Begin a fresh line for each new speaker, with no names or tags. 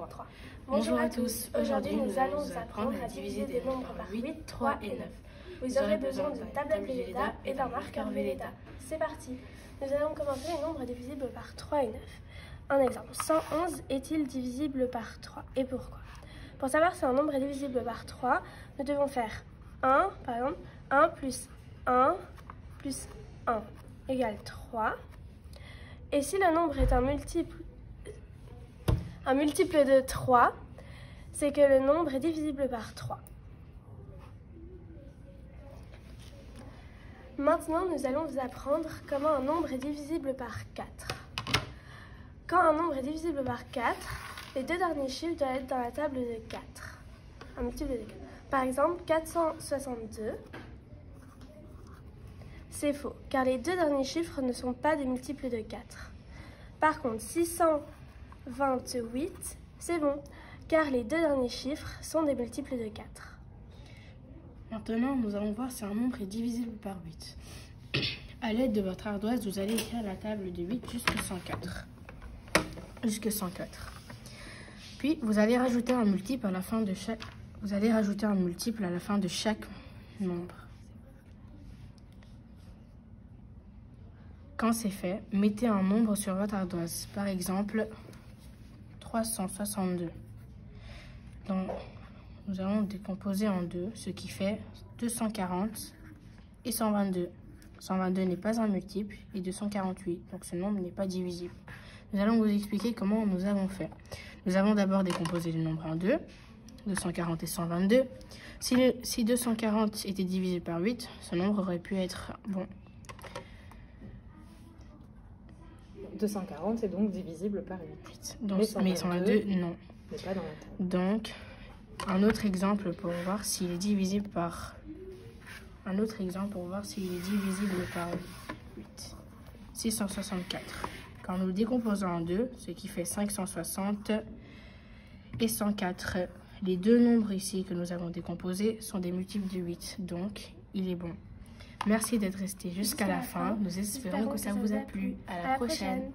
3.
Bonjour à tous, aujourd'hui nous allons vous apprendre à diviser des nombres par 8, 3 et 9. Vous aurez besoin d'une tablette Velleda et d'un marqueur Velleda. C'est parti. Nous allons commencer les nombres divisibles par 3 et 9. Un exemple, 111 est-il divisible par 3 et pourquoi? Pour savoir si un nombre est divisible par 3, nous devons faire 1, par exemple, 1 plus 1 plus 1 égale 3. Et si le nombre est un multiple de 3, c'est que le nombre est divisible par 3. Maintenant, nous allons vous apprendre comment un nombre est divisible par 4. Quand un nombre est divisible par 4, les deux derniers chiffres doivent être dans la table de 4. Un multiple de 4. Par exemple, 462, c'est faux, car les deux derniers chiffres ne sont pas des multiples de 4. Par contre, 628, c'est bon, car les deux derniers chiffres sont des multiples de 4.
Maintenant, nous allons voir si un nombre est divisible par 8. À l'aide de votre ardoise, vous allez écrire la table de 8 jusqu'à 104. Puis, vous allez rajouter un multiple à la fin de chaque nombre. Quand c'est fait, mettez un nombre sur votre ardoise. Par exemple, 362. Donc, nous allons décomposer en deux, ce qui fait 240 et 122. 122 n'est pas un multiple et 248, donc ce nombre n'est pas divisible. Nous allons vous expliquer comment nous avons fait. Nous avons d'abord décomposé le nombre en deux, 240 et 122. Si 240 était divisé par 8, ce nombre aurait pu être bon.
240 est donc divisible par 8.
Donc, mais 122, non.
N'est pas dans la table.
Donc, un autre exemple pour voir s'il est divisible par 8. 664. Quand nous le décomposons en deux, ce qui fait 560 et 104, les deux nombres ici que nous avons décomposés sont des multiples de 8, donc il est bon. Merci d'être resté jusqu'à la fin. Nous espérons que ça vous a plu. À la prochaine.